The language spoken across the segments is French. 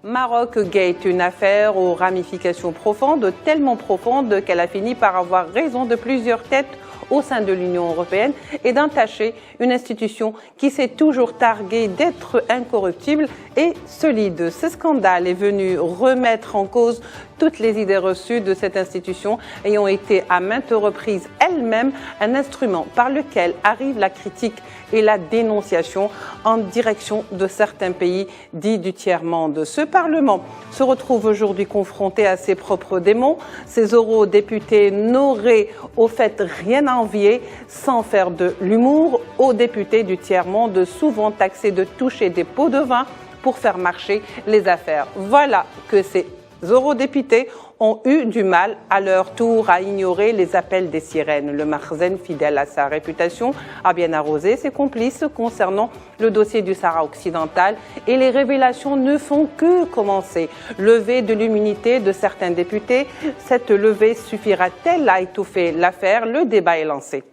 Maroc Gate, une affaire aux ramifications profondes, tellement profondes qu'elle a fini par avoir raison de plusieurs têtes au sein de l'Union européenne et d'entacher une institution qui s'est toujours targuée d'être incorruptible et solide. Ce scandale est venu remettre en cause toutes les idées reçues de cette institution ayant été à maintes reprises elle-même un instrument par lequel arrive la critique et la dénonciation en direction de certains pays dits du tiers-monde. Ce Parlement se retrouve aujourd'hui confronté à ses propres démons. Ces eurodéputés n'auraient au fait rien à envier, sans faire de l'humour, aux députés du tiers-monde, souvent taxés de toucher des pots de vin pour faire marcher les affaires. Voilà que ces eurodéputés ont eu du mal à leur tour à ignorer les appels des sirènes. Le Makhzen, fidèle à sa réputation, a bien arrosé ses complices concernant le dossier du Sahara occidental et les révélations ne font que commencer. Levée de l'immunité de certains députés, cette levée suffira-t-elle à étouffer l'affaire? Le débat est lancé.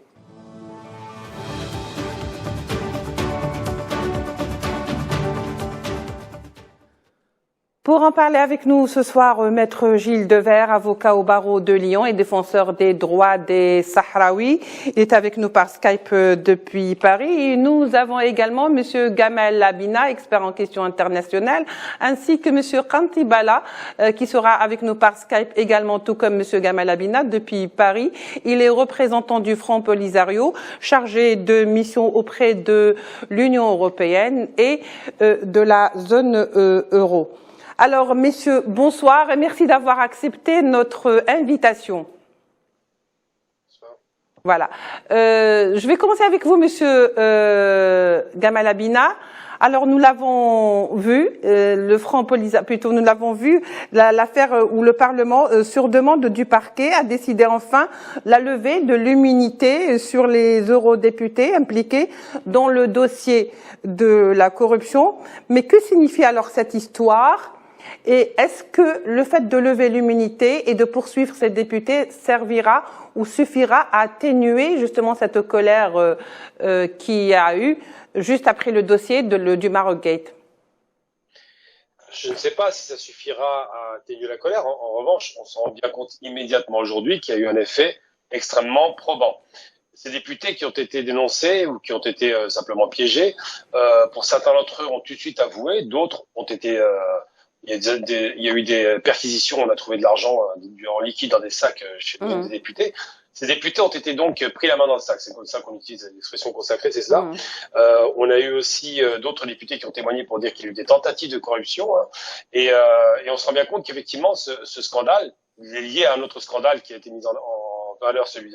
Pour en parler avec nous ce soir, Maître Gilles Devers, avocat au barreau de Lyon et défenseur des droits des Sahraouis. Il est avec nous par Skype depuis Paris. Et nous avons également Monsieur Gamal Labina, expert en questions internationales, ainsi que Monsieur Kanti Bala, qui sera avec nous par Skype également, tout comme Monsieur Gamal Labina, depuis Paris. Il est représentant du Front Polisario, chargé de mission auprès de l'Union européenne et de la zone euro. Alors, messieurs, bonsoir et merci d'avoir accepté notre invitation. Bonsoir. Voilà. Je vais commencer avec vous, monsieur Gamal Labina. Alors, nous l'avons vu, le Front Polisario, plutôt, nous l'avons vu, l'affaire où le Parlement, sur demande du parquet, a décidé enfin la levée de l'immunité sur les eurodéputés impliqués dans le dossier de la corruption. Mais que signifie alors cette histoire ? Et est-ce que le fait de lever l'immunité et de poursuivre ces députés servira ou suffira à atténuer justement cette colère qu'il y a eu juste après le dossier du Maroc Gate? Je ne sais pas si ça suffira à atténuer la colère. En revanche, on s'en rend bien compte immédiatement aujourd'hui qu'il y a eu un effet extrêmement probant. Ces députés qui ont été dénoncés ou qui ont été simplement piégés, pour certains d'entre eux ont tout de suite avoué, d'autres ont été... il y a eu des perquisitions, on a trouvé de l'argent en liquide dans des sacs chez des députés. Ces députés ont été donc pris la main dans le sac, c'est comme ça qu'on utilise l'expression consacrée, c'est cela. On a eu aussi d'autres députés qui ont témoigné pour dire qu'il y a eu des tentatives de corruption, hein, et on se rend bien compte qu'effectivement ce scandale, il est lié à un autre scandale qui a été mis en valeur, celui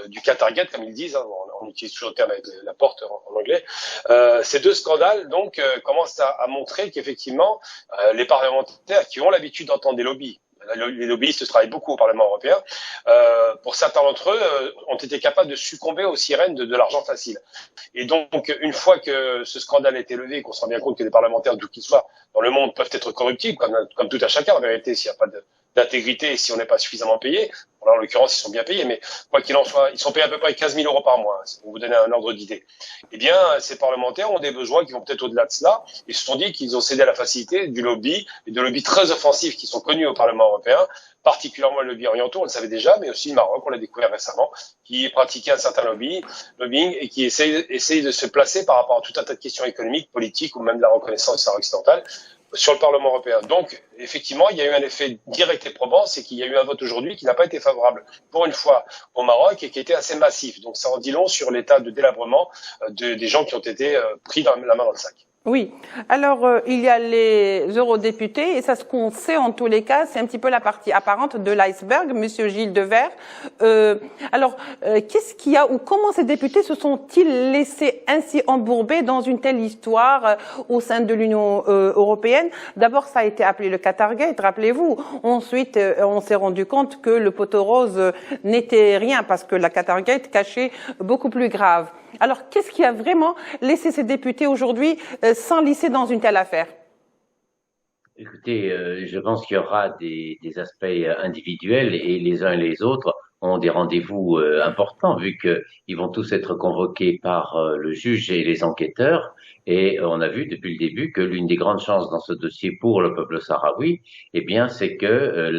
du Qatargate, comme ils disent, hein, on utilise toujours le terme avec la porte en anglais. Ces deux scandales donc commencent à montrer qu'effectivement les parlementaires qui ont l'habitude d'entendre des lobbies, les lobbyistes travaillent beaucoup au Parlement européen, pour certains d'entre eux ont été capables de succomber aux sirènes de l'argent facile. Et donc une fois que ce scandale a été levé, qu'on se rend bien compte que les parlementaires d'où qu'ils soient dans le monde peuvent être corruptibles, comme tout à chacun en vérité, s'il n'y a pas d'intégrité et si on n'est pas suffisamment payé. Bon, là, en l'occurrence, ils sont bien payés, mais quoi qu'il en soit, ils sont payés à peu près 15 000 € par mois, hein, pour vous donner un ordre d'idée. Eh bien, ces parlementaires ont des besoins qui vont peut-être au-delà de cela. Ils se sont dit qu'ils ont cédé à la facilité du lobby, et de lobbies très offensifs qui sont connus au Parlement européen, particulièrement le lobby orientaux, on le savait déjà, mais aussi le Maroc, on l'a découvert récemment, qui pratiquait un certain lobbying et qui essaye de se placer par rapport à tout un tas de questions économiques, politiques ou même de la reconnaissance du Sahara occidental sur le Parlement européen. Donc, effectivement, il y a eu un effet direct et probant, c'est qu'il y a eu un vote aujourd'hui qui n'a pas été favorable, pour une fois, au Maroc et qui était assez massif. Donc, ça en dit long sur l'état de délabrement des gens qui ont été pris la main dans le sac. Oui. Alors, il y a les eurodéputés, et ça, ce qu'on sait en tous les cas, c'est un petit peu la partie apparente de l'iceberg, Monsieur Gilles Devers. Qu'est-ce qu'il y a, ou comment ces députés se sont-ils laissés ainsi embourber dans une telle histoire au sein de l'Union européenne? D'abord, ça a été appelé le Qatargate, rappelez-vous. Ensuite, on s'est rendu compte que le poteau rose n'était rien, parce que la Qatargate cachait beaucoup plus grave. Alors, qu'est-ce qui a vraiment laissé ces députés aujourd'hui s'enliser dans une telle affaire? Écoutez, je pense qu'il y aura des aspects individuels et les uns et les autres ont des rendez-vous importants vu qu'ils vont tous être convoqués par le juge et les enquêteurs. Et on a vu depuis le début que l'une des grandes chances dans ce dossier pour le peuple sahraoui, eh bien, c'est que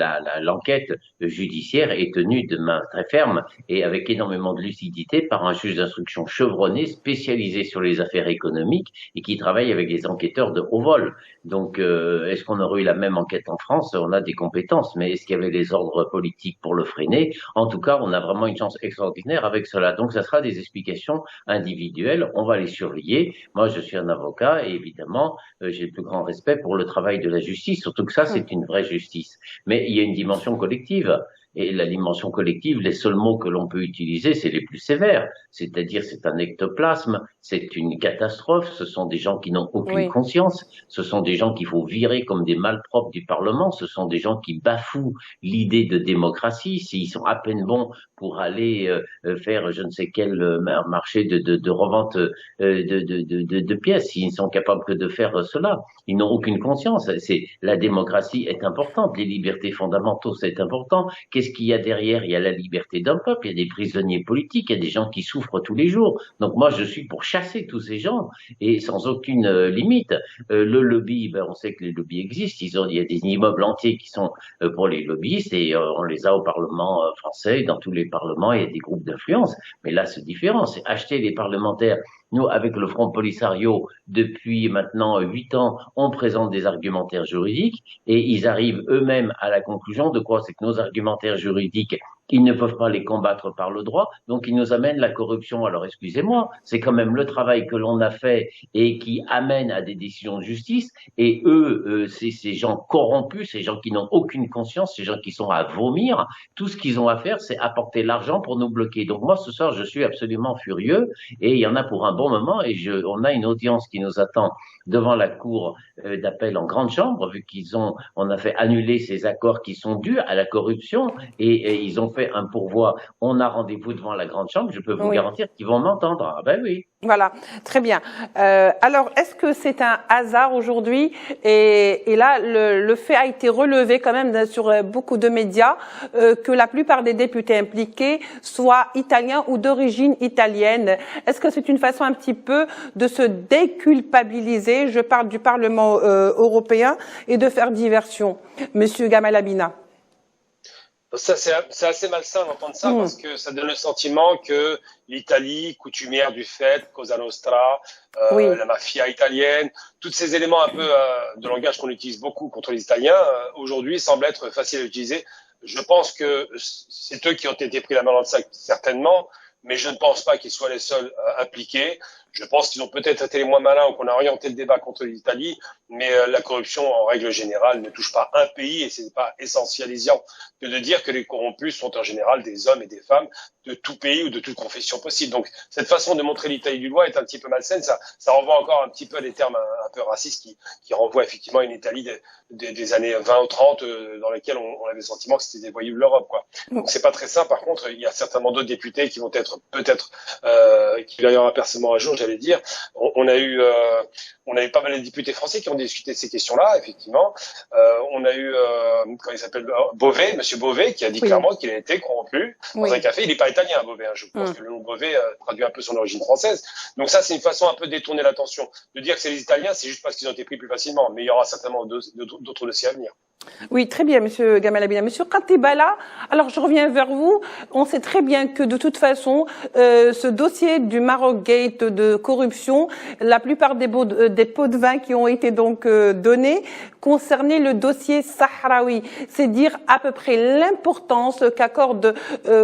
l'enquête judiciaire est tenue de main très ferme et avec énormément de lucidité par un juge d'instruction chevronné, spécialisé sur les affaires économiques et qui travaille avec les enquêteurs de haut vol. Donc, est-ce qu'on aurait eu la même enquête en France? On a des compétences, mais est-ce qu'il y avait les ordres politiques pour le freiner? En tout cas, on a vraiment une chance extraordinaire avec cela. Donc, ça sera des explications individuelles. On va les surveiller. Moi, je suis un avocat et évidemment, j'ai le plus grand respect pour le travail de la justice, surtout que ça, c'est une vraie justice. Mais il y a une dimension collective. Et la dimension collective, les seuls mots que l'on peut utiliser, c'est les plus sévères. C'est-à-dire, c'est un ectoplasme, c'est une catastrophe, ce sont des gens qui n'ont aucune conscience, ce sont des gens qu'il faut virer comme des malpropres du Parlement, ce sont des gens qui bafouent l'idée de démocratie, s'ils sont à peine bons pour aller faire je ne sais quel marché de revente de pièces, s'ils ne sont capables que de faire cela. Ils n'ont aucune conscience. La démocratie est importante, les libertés fondamentaux, c'est important. Qu'est-ce qu'il y a derrière? Il y a la liberté d'un peuple, il y a des prisonniers politiques, il y a des gens qui souffrent tous les jours. Donc moi, je suis pour chasser tous ces gens et sans aucune limite. Le lobby, on sait que les lobbies existent. Il y a des immeubles entiers qui sont pour les lobbyistes et on les a au Parlement français, dans tous les parlements, il y a des groupes d'influence. Mais là, c'est différent. C'est acheter les parlementaires. Nous, avec le Front Polisario, depuis maintenant 8 ans, on présente des argumentaires juridiques et ils arrivent eux-mêmes à la conclusion de quoi? C'est que nos argumentaires juridiques, ils ne peuvent pas les combattre par le droit, donc ils nous amènent la corruption. Alors excusez-moi, c'est quand même le travail que l'on a fait et qui amène à des décisions de justice. Et eux, c'est ces gens corrompus, ces gens qui n'ont aucune conscience, ces gens qui sont à vomir. Tout ce qu'ils ont à faire, c'est apporter l'argent pour nous bloquer. Donc moi, ce soir, je suis absolument furieux et il y en a pour un bon moment et on a une audience qui nous attend devant la cour d'appel en grande chambre, vu on a fait annuler ces accords qui sont dus à la corruption et ils ont fait un pourvoi. On a rendez-vous devant la grande chambre. Je peux vous garantir qu'ils vont m'entendre. Ah ben oui. Voilà, très bien. Alors, est-ce que c'est un hasard aujourd'hui et là, le fait a été relevé quand même sur beaucoup de médias que la plupart des députés impliqués soient italiens ou d'origine italienne. Est-ce que c'est une façon un petit peu de se déculpabiliser, je parle du Parlement européen, et de faire diversion? Monsieur Gamal Abina. Ça, c'est assez malsain d'entendre ça parce que ça donne le sentiment que l'Italie, coutumière du fait, Cosa Nostra, la mafia italienne, tous ces éléments un peu de langage qu'on utilise beaucoup contre les Italiens, aujourd'hui semblent être faciles à utiliser. Je pense que c'est eux qui ont été pris la main dans le sac, certainement, mais je ne pense pas qu'ils soient les seuls impliqués. Je pense qu'ils ont peut-être été les moins malins ou qu'on a orienté le débat contre l'Italie, mais la corruption, en règle générale, ne touche pas un pays et ce n'est pas essentialisant que de dire que les corrompus sont en général des hommes et des femmes de tout pays ou de toute confession possible. Donc, cette façon de montrer l'Italie du doigt est un petit peu malsaine. Ça renvoie encore un petit peu à des termes un peu racistes qui renvoient effectivement à une Italie des années 20 ou 30 dans lesquelles on avait le sentiment que c'était des voyous de l'Europe, quoi. Donc, c'est pas très simple. Par contre, il y a certainement d'autres députés qui vont être peut-être qui va y avoir un percement à jour, j'allais dire. On a eu pas mal de députés français qui ont discuté de ces questions-là, effectivement. On a eu, comment il s'appelle, Monsieur Beauvais, qui a dit clairement qu'il a été corrompu dans un café. Il n'est pas italien, Beauvais. Je pense que le nom Beauvais traduit un peu son origine française. Donc ça, c'est une façon un peu de détourner l'attention. De dire que c'est les Italiens, c'est juste parce qu'ils ont été pris plus facilement. Mais il y aura certainement d'autres dossiers à venir. Oui, très bien, Monsieur Gamal Abina. Monsieur Kantibala, alors je reviens vers vous. On sait très bien que de toute façon, ce dossier du Maroc Gate de corruption, la plupart des pots de vin qui ont été donc donnés concernaient le dossier sahraoui. C'est dire à peu près l'importance qu'accorde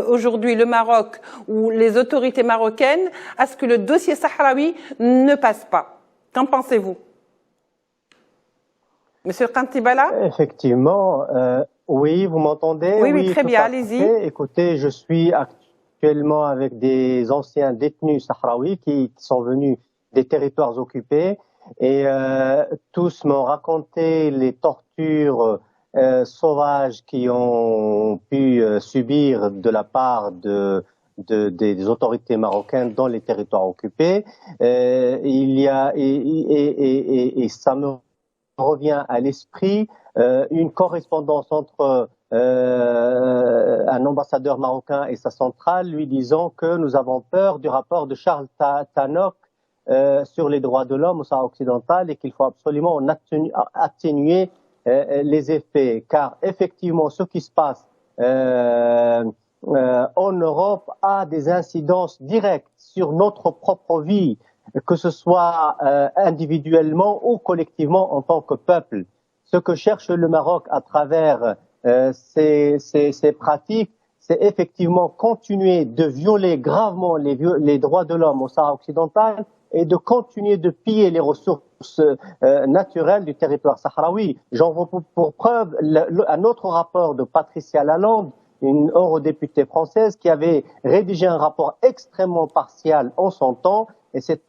aujourd'hui le Maroc ou les autorités marocaines à ce que le dossier sahraoui ne passe pas. Qu'en pensez-vous? Monsieur Kantibala? Effectivement, oui, vous m'entendez? Oui, très bien, allez-y. Écoutez, je suis actuellement avec des anciens détenus sahraouis qui sont venus des territoires occupés et tous m'ont raconté les tortures sauvages qu'ils ont pu subir de la part des autorités marocaines dans les territoires occupés. Il y a et ça me revient à l'esprit une correspondance entre un ambassadeur marocain et sa centrale lui disant que nous avons peur du rapport de Charles Tannock sur les droits de l'homme au Sahara occidental et qu'il faut absolument en atténuer les effets, car effectivement ce qui se passe en Europe a des incidences directes sur notre propre vie, que ce soit individuellement ou collectivement en tant que peuple. Ce que cherche le Maroc à travers ces pratiques, c'est effectivement continuer de violer gravement les droits de l'homme au Sahara occidental et de continuer de piller les ressources naturelles du territoire sahraoui. J'en veux pour preuve un autre rapport de Patricia Lalonde, une eurodéputée française qui avait rédigé un rapport extrêmement partial en son temps. Et cette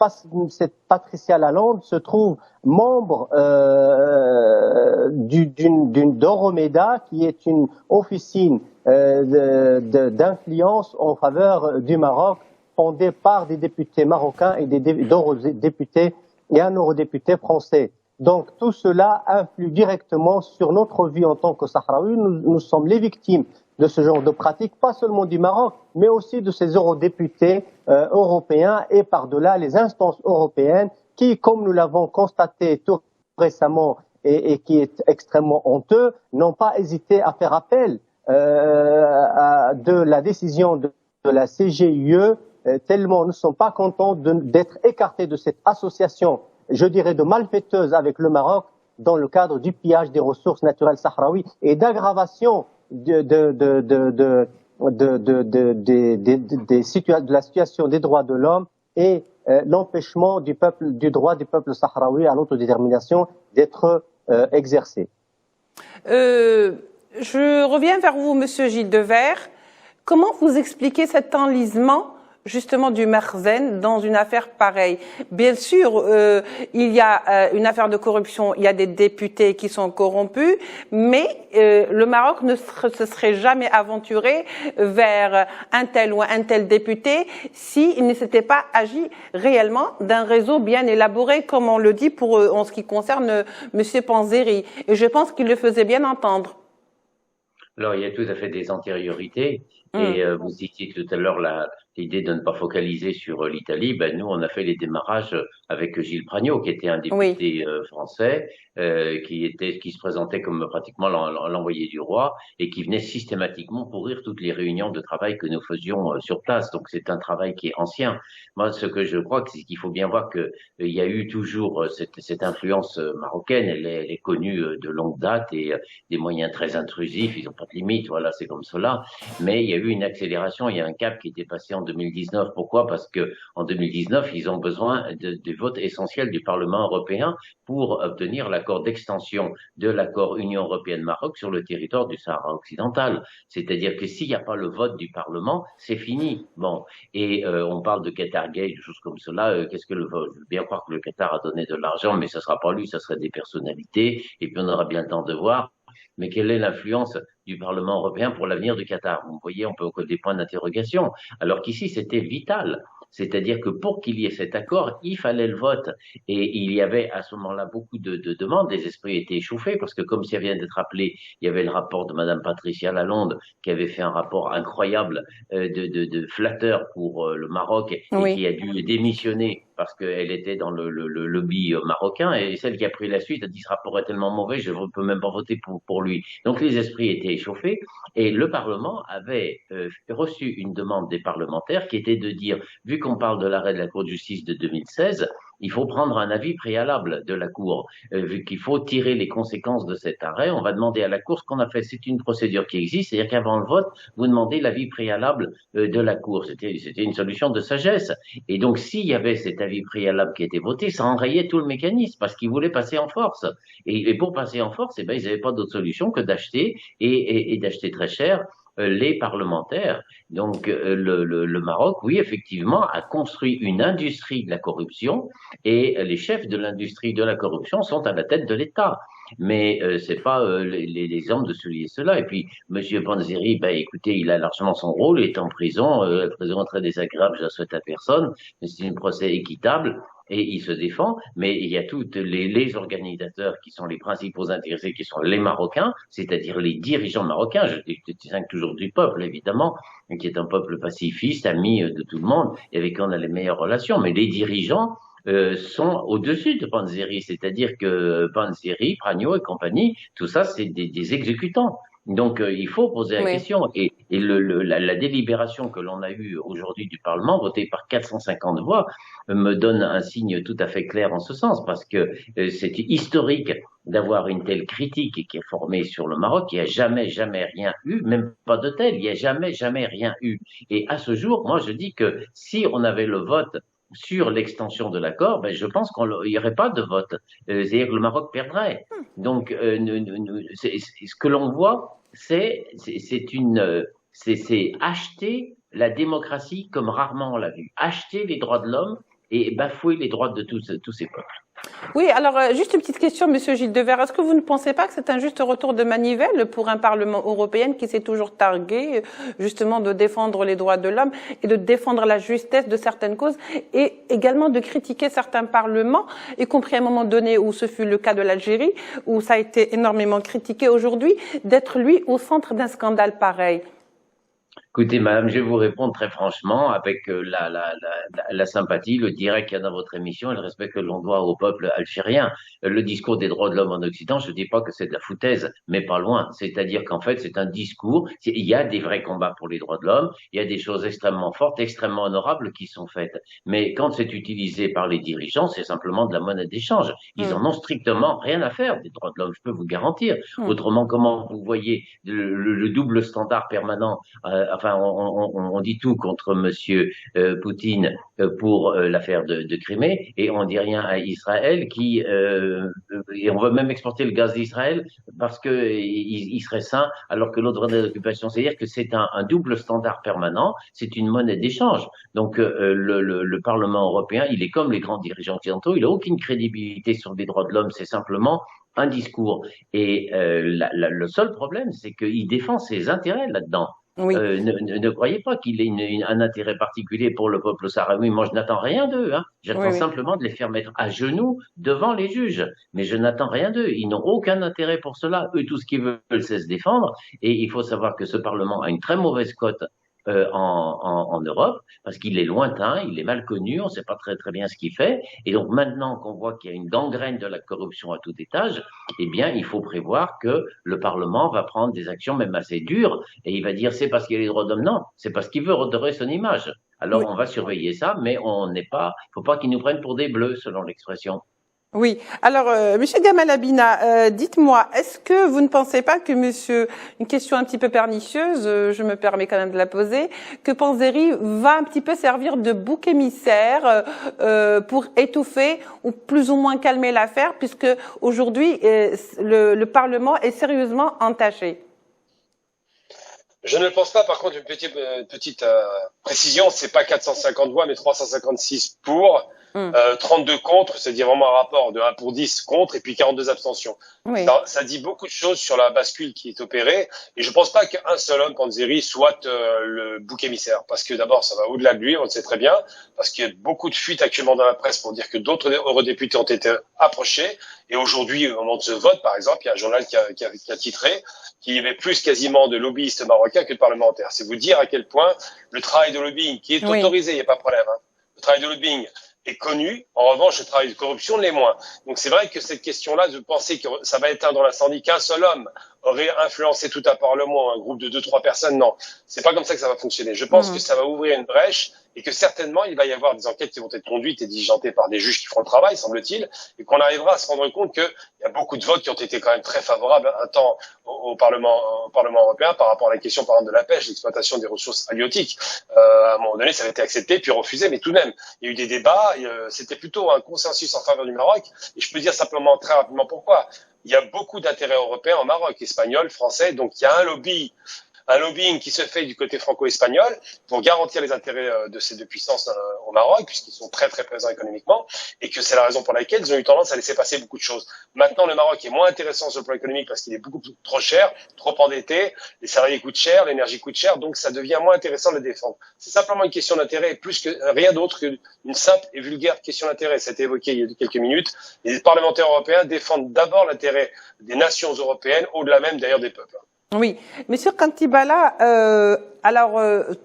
Patricia Lalonde se trouve membre d'Euromeda, qui est une officine d'influence en faveur du Maroc, fondée par des députés marocains et d'eurodéputés et un eurodéputé français. Donc tout cela influe directement sur notre vie en tant que Sahraouis. Nous sommes les victimes de ce genre de pratiques, pas seulement du Maroc, mais aussi de ces eurodéputés européens et par-delà les instances européennes qui, comme nous l'avons constaté tout récemment et qui est extrêmement honteux, n'ont pas hésité à faire appel de la décision de la CGIE, tellement nous ne sommes pas contents d'être écartés de cette association, je dirais, de malfaiteuses avec le Maroc dans le cadre du pillage des ressources naturelles sahraouies et d'aggravation de la situation des droits de l'homme et l'empêchement du droit du peuple sahraoui à l'autodétermination d'être exercé. Je reviens vers vous, Monsieur Gilles Devers. Comment vous expliquez cet enlisement justement du Merzen dans une affaire pareille? Bien sûr, il y a une affaire de corruption, il y a des députés qui sont corrompus, mais le Maroc ne se serait jamais aventuré vers un tel ou un tel député s'il ne s'était pas agi réellement d'un réseau bien élaboré, comme on le dit en ce qui concerne Monsieur Panzeri. Et je pense qu'il le faisait bien entendre. Alors, il y a tout à fait des antériorités. Et vous citiez tout à l'heure l'idée de ne pas focaliser sur l'Italie. Ben, nous, on a fait les démarrages avec Gilles Pragno, qui était un député français, qui se présentait comme pratiquement l'envoyé du roi et qui venait systématiquement pourrir toutes les réunions de travail que nous faisions sur place. Donc, c'est un travail qui est ancien. Moi, ce que je crois, c'est qu'il faut bien voir que il y a eu toujours cette influence marocaine. Elle est connue de longue date et des moyens très intrusifs. Ils n'ont pas de limite. Voilà, c'est comme cela. Mais il y a eu une accélération, il y a un cap qui était passé en 2019. Pourquoi? Parce que en 2019, ils ont besoin du vote essentiel du Parlement européen pour obtenir l'accord d'extension de l'accord Union européenne-Maroc sur le territoire du Sahara occidental. C'est-à-dire que s'il n'y a pas le vote du Parlement, c'est fini. Bon, et on parle de Qatargate, des choses comme cela. Qu'est-ce que le vote? Je veux bien croire que le Qatar a donné de l'argent, mais ça sera pas lui, ça sera des personnalités, et puis on aura bien le temps de voir. Mais quelle est l'influence du Parlement européen pour l'avenir du Qatar? Vous voyez, on peut encore des points d'interrogation. Alors qu'ici, c'était vital. C'est-à-dire que pour qu'il y ait cet accord, il fallait le vote. Et il y avait à ce moment-là beaucoup de demandes. Les esprits étaient échauffés parce que, comme ça vient d'être rappelé, il y avait le rapport de Madame Patricia Lalonde qui avait fait un rapport incroyable de flatteur pour le Maroc et qui a dû démissionner parce qu'elle était dans le lobby marocain. Et celle qui a pris la suite a dit ce rapport est tellement mauvais, je ne peux même pas voter pour lui. Donc les esprits étaient échauffés et le Parlement avait reçu une demande des parlementaires qui était de dire, vu qu'on parle de l'arrêt de la Cour de justice de 2016, il faut prendre un avis préalable de la Cour. Vu qu'il faut tirer les conséquences de cet arrêt, on va demander à la Cour ce qu'on a fait. C'est une procédure qui existe, c'est-à-dire qu'avant le vote, vous demandez l'avis préalable de la Cour. C'était une solution de sagesse. Et donc, s'il y avait cet avis préalable qui était voté, ça enrayait tout le mécanisme parce qu'ils voulaient passer en force. Et pour passer en force, eh ben, ils n'avaient pas d'autre solution que d'acheter et d'acheter très cher les parlementaires. Donc le Maroc, oui, effectivement, a construit une industrie de la corruption et les chefs de l'industrie de la corruption sont à la tête de l'État. Mais c'est pas les hommes de celui et cela. Et puis Monsieur Panzeri, ben écoutez, il a largement son rôle, il est en prison, la prison est très désagréable, je la souhaite à personne, mais c'est un procès équitable. et il se défend, mais il y a toutes les organisateurs qui sont les principaux intéressés, qui sont les Marocains, c'est-à-dire les dirigeants marocains, je distingue toujours du peuple, évidemment, qui est un peuple pacifiste, ami de tout le monde, et avec qui on a les meilleures relations, mais les dirigeants sont au-dessus de Panzeri, c'est-à-dire que Panzeri, Pragno et compagnie, tout ça, c'est des exécutants. Donc, il faut poser la Oui. question. Et la délibération que l'on a eue aujourd'hui du Parlement, votée par 450 voix, me donne un signe tout à fait clair en ce sens, parce que c'est historique d'avoir une telle critique qui est formée sur le Maroc. Il n'y a jamais rien eu, même pas de tel. Il n'y a jamais rien eu. Et à ce jour, moi, je dis que si on avait le vote sur l'extension de l'accord, ben je pense qu'il n'y aurait pas de vote. C'est-à-dire que le Maroc perdrait. Donc, ce que l'on voit, c'est acheter la démocratie comme rarement on l'a vu. Acheter les droits de l'homme et bafouer les droits de tous ces peuples. Oui, alors juste une petite question, Monsieur Gilles Devers. Est-ce que vous ne pensez pas que c'est un juste retour de manivelle pour un Parlement européen qui s'est toujours targué justement de défendre les droits de l'homme et de défendre la justesse de certaines causes et également de critiquer certains parlements, y compris à un moment donné où ce fut le cas de l'Algérie, où ça a été énormément critiqué aujourd'hui, d'être lui au centre d'un scandale pareil? Écoutez, madame, je vais vous répondre très franchement avec la sympathie, le direct qu'il y a dans votre émission et le respect que l'on doit au peuple algérien. Le discours des droits de l'homme en Occident, je ne dis pas que c'est de la foutaise, mais pas loin. C'est-à-dire qu'en fait, c'est un discours, il y a des vrais combats pour les droits de l'homme, il y a des choses extrêmement fortes, extrêmement honorables qui sont faites. Mais quand c'est utilisé par les dirigeants, c'est simplement de la monnaie d'échange. Ils en ont strictement rien à faire des droits de l'homme, je peux vous garantir. Autrement, comment vous voyez le double standard permanent enfin, on dit tout contre Monsieur Poutine pour l'affaire de Crimée, et on dit rien à Israël et on veut même exporter le gaz d'Israël parce que il serait sain, alors que l'autre zone d'occupation, c'est-à-dire que c'est un double standard permanent, c'est une monnaie d'échange. Donc le Parlement européen, il est comme les grands dirigeants occidentaux, il n'a aucune crédibilité sur les droits de l'homme, c'est simplement un discours. Et le seul problème, c'est qu'il défend ses intérêts là-dedans. Oui. Ne croyez pas qu'il ait un intérêt particulier pour le peuple sahraoui. Moi, je n'attends rien d'eux. J'attends simplement de les faire mettre à genoux devant les juges. Mais je n'attends rien d'eux. Ils n'ont aucun intérêt pour cela. Eux, tout ce qu'ils veulent, c'est se défendre. Et il faut savoir que ce Parlement a une très mauvaise cote en Europe, parce qu'il est lointain, il est mal connu, on ne sait pas très bien ce qu'il fait, et donc maintenant qu'on voit qu'il y a une gangrène de la corruption à tout étage, eh bien il faut prévoir que le Parlement va prendre des actions même assez dures, et il va dire c'est parce qu'il y a les droits de l'homme, non, c'est parce qu'il veut redorer son image. Alors on va surveiller ça, mais il faut pas qu'ils nous prennent pour des bleus, selon l'expression. Oui. Alors, Monsieur Gamal Abina, dites-moi, est-ce que vous ne pensez pas que une question un petit peu pernicieuse, je me permets quand même de la poser, que Panzeri va un petit peu servir de bouc émissaire pour étouffer ou plus ou moins calmer l'affaire, puisque aujourd'hui le Parlement est sérieusement entaché? Je ne le pense pas. Par contre, une petite précision, c'est pas 450 voix, mais 356 pour. 32 contre, c'est-à-dire vraiment un rapport de 1 pour 10 contre et puis 42 abstentions. Oui. Ça dit beaucoup de choses sur la bascule qui est opérée et je pense pas qu'un seul homme, Panzeri, soit le bouc émissaire parce que d'abord ça va au-delà de lui, on le sait très bien, parce qu'il y a beaucoup de fuites actuellement dans la presse pour dire que d'autres eurodéputés ont été approchés et aujourd'hui, au moment de ce vote, par exemple, il y a un journal qui a titré qu'il y avait plus quasiment de lobbyistes marocains que de parlementaires. C'est vous dire à quel point le travail de lobbying qui est autorisé, il n'y a pas de problème, le travail de lobbying est connu. En revanche, le travail de corruption l'est moins. Donc c'est vrai que cette question-là, de penser que ça va éteindre l'incendie, qu'un seul homme aurait influencé tout un parlement, un groupe de 2-3 personnes, non. C'est pas comme ça que ça va fonctionner. Je pense que ça va ouvrir une brèche et que certainement il va y avoir des enquêtes qui vont être conduites et diligentées par des juges qui feront le travail, semble-t-il, et qu'on arrivera à se rendre compte qu'il y a beaucoup de votes qui ont été quand même très favorables un temps au Parlement européen par rapport à la question, par exemple, de la pêche, l'exploitation des ressources halieutiques. À un moment donné, ça avait été accepté puis refusé, mais tout de même, il y a eu des débats. C'était plutôt un consensus en faveur du Maroc. Et je peux dire simplement très rapidement pourquoi. Il y a beaucoup d'intérêts européens au Maroc, espagnols, français, donc il y a un lobby un lobbying qui se fait du côté franco-espagnol pour garantir les intérêts de ces deux puissances au Maroc, puisqu'ils sont très très présents économiquement, et que c'est la raison pour laquelle ils ont eu tendance à laisser passer beaucoup de choses. Maintenant, le Maroc est moins intéressant sur le plan économique parce qu'il est beaucoup trop cher, trop endetté, les salariés coûtent cher, l'énergie coûte cher, donc ça devient moins intéressant de le défendre. C'est simplement une question d'intérêt, plus que rien d'autre qu'une simple et vulgaire question d'intérêt. C'était évoqué il y a quelques minutes. Les parlementaires européens défendent d'abord l'intérêt des nations européennes, au-delà même d'ailleurs des peuples. Oui, Monsieur Kantibala,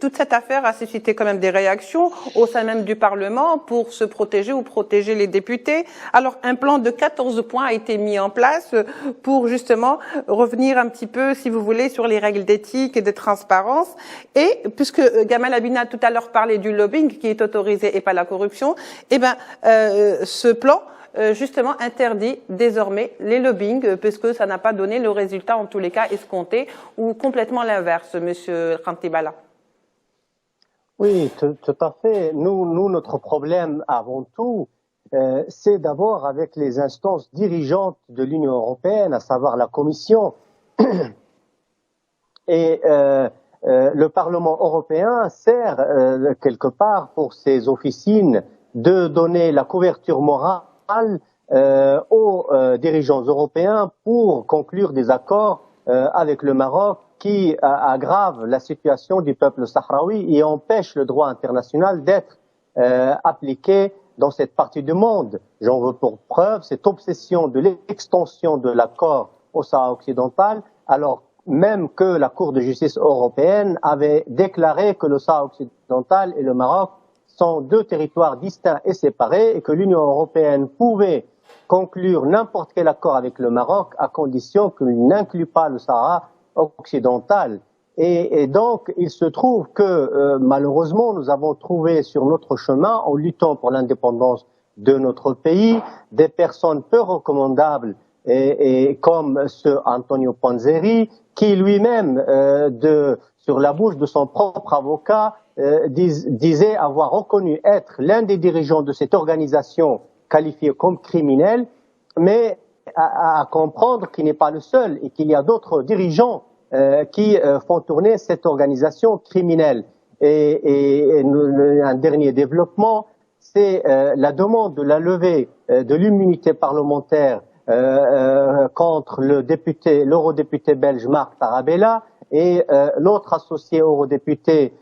toute cette affaire a suscité quand même des réactions au sein même du Parlement pour se protéger ou protéger les députés. Alors, un plan de 14 points a été mis en place pour justement revenir un petit peu, si vous voulez, sur les règles d'éthique et de transparence. Et puisque Gamal Abina a tout à l'heure parlé du lobbying qui est autorisé et pas la corruption, ce plan justement interdit désormais les lobbying puisque ça n'a pas donné le résultat en tous les cas escompté ou complètement l'inverse, Monsieur Kantibala. Oui, tout à fait. Nous, notre problème avant tout, c'est d'abord avec les instances dirigeantes de l'Union européenne, à savoir la Commission et le Parlement européen sert quelque part pour ses officines de donner la couverture morale aux dirigeants européens pour conclure des accords avec le Maroc qui aggravent la situation du peuple sahraoui et empêchent le droit international d'être appliqué dans cette partie du monde. J'en veux pour preuve cette obsession de l'extension de l'accord au Sahara occidental, alors même que la Cour de justice européenne avait déclaré que le Sahara occidental et le Maroc sont deux territoires distincts et séparés et que l'Union européenne pouvait conclure n'importe quel accord avec le Maroc à condition qu'il n'inclue pas le Sahara occidental. Et donc, il se trouve que malheureusement, nous avons trouvé sur notre chemin, en luttant pour l'indépendance de notre pays, des personnes peu recommandables et comme ce Antonio Panzeri, qui lui-même, sur la bouche de son propre avocat, disait avoir reconnu être l'un des dirigeants de cette organisation qualifiée comme criminelle, mais à comprendre qu'il n'est pas le seul et qu'il y a d'autres dirigeants qui font tourner cette organisation criminelle. Et un dernier développement, c'est la demande de la levée de l'immunité parlementaire contre l'eurodéputé belge Marc Tarabella et l'autre associé eurodéputé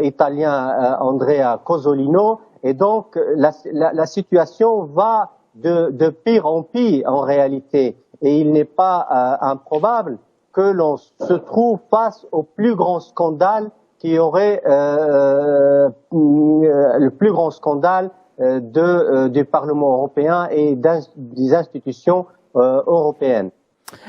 italien Andrea Cozzolino. Et donc la situation va de pire en pire en réalité. Et il n'est pas improbable que l'on se trouve face au plus grand scandale qui aurait le plus grand scandale du Parlement européen et des institutions européennes.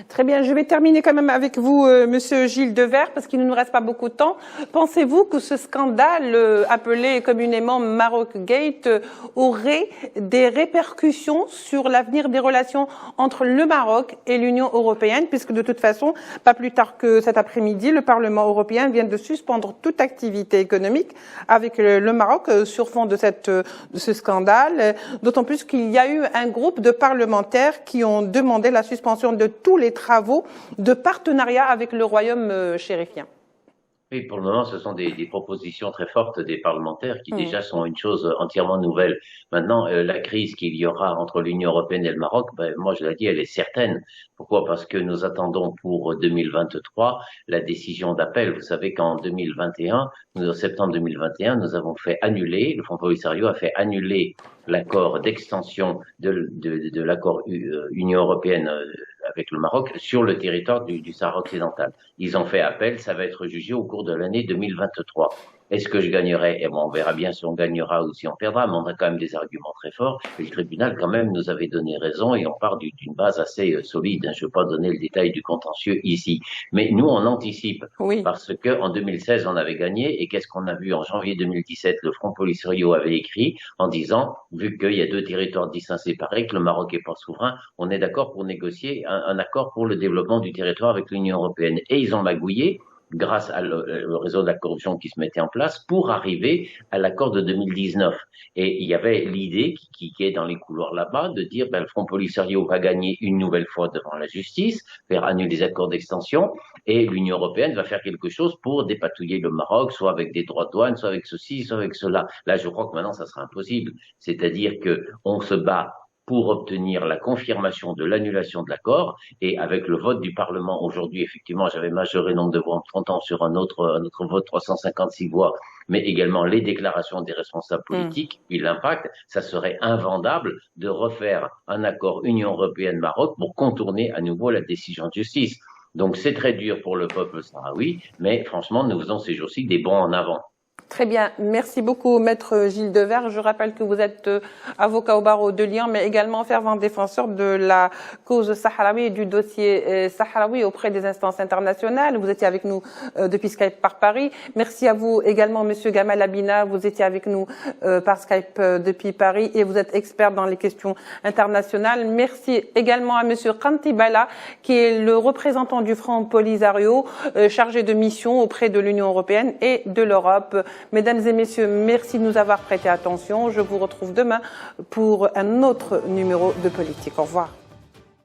Très bien, je vais terminer quand même avec vous, Monsieur Gilles Devers, parce qu'il ne nous reste pas beaucoup de temps. Pensez-vous que ce scandale appelé communément Maroc Gate aurait des répercussions sur l'avenir des relations entre le Maroc et l'Union européenne, puisque de toute façon, pas plus tard que cet après-midi, le Parlement européen vient de suspendre toute activité économique avec le Maroc sur fond de ce scandale, d'autant plus qu'il y a eu un groupe de parlementaires qui ont demandé la suspension de tous les travaux de partenariat avec le royaume chérifien. Oui, pour le moment, ce sont des propositions très fortes des parlementaires qui déjà sont une chose entièrement nouvelle. Maintenant, la crise qu'il y aura entre l'Union européenne et le Maroc, moi je l'ai dit, elle est certaine. Pourquoi? Parce que nous attendons pour 2023 la décision d'appel. Vous savez qu'en 2021, en septembre 2021, nous avons fait annuler, le Front Polisario a fait annuler l'accord d'extension de l'accord Union européenne avec le Maroc sur le territoire du Sahara occidental. Ils ont fait appel, ça va être jugé au cours de l'année 2023. Est-ce que je gagnerai? Et bon, on verra bien si on gagnera ou si on perdra, mais on a quand même des arguments très forts. Et le tribunal, quand même, nous avait donné raison et on part d'une base assez solide. Je ne veux pas donner le détail du contentieux ici. Mais nous, on anticipe. Oui. Parce que en 2016, on avait gagné. Et qu'est-ce qu'on a vu en janvier 2017? Le Front Polisario avait écrit en disant, vu qu'il y a deux territoires distincts séparés, que le Maroc est pas souverain, on est d'accord pour négocier un accord pour le développement du territoire avec l'Union européenne. Et ils ont magouillé. grâce au réseau de la corruption qui se mettait en place, pour arriver à l'accord de 2019. Et il y avait l'idée qui est dans les couloirs là-bas de dire le Front Polisario va gagner une nouvelle fois devant la justice, faire annuler les accords d'extension, et l'Union européenne va faire quelque chose pour dépatouiller le Maroc, soit avec des droits de douane, soit avec ceci, soit avec cela. Là, je crois que maintenant, ça sera impossible. C'est-à-dire que on se bat pour obtenir la confirmation de l'annulation de l'accord, et avec le vote du Parlement aujourd'hui, effectivement, j'avais majoré nombre de voix en 30 ans sur un autre vote, 356 voix, mais également les déclarations des responsables politiques, puis l'impact, ça serait invendable de refaire un accord Union européenne-Maroc pour contourner à nouveau la décision de justice. Donc c'est très dur pour le peuple sahraoui, mais franchement, nous faisons ces jours-ci des bons en avant. Très bien, merci beaucoup Maître Gilles Devers. Je rappelle que vous êtes avocat au barreau de Lyon, mais également fervent défenseur de la cause sahraoui et du dossier sahraoui auprès des instances internationales. Vous étiez avec nous depuis Skype par Paris. Merci à vous également Monsieur Gamal Abina, vous étiez avec nous par Skype depuis Paris et vous êtes expert dans les questions internationales. Merci également à Monsieur Khanti Bala, qui est le représentant du Front Polisario, chargé de mission auprès de l'Union européenne et de l'Europe. Mesdames et messieurs, merci de nous avoir prêté attention. Je vous retrouve demain pour un autre numéro de Politique. Au revoir.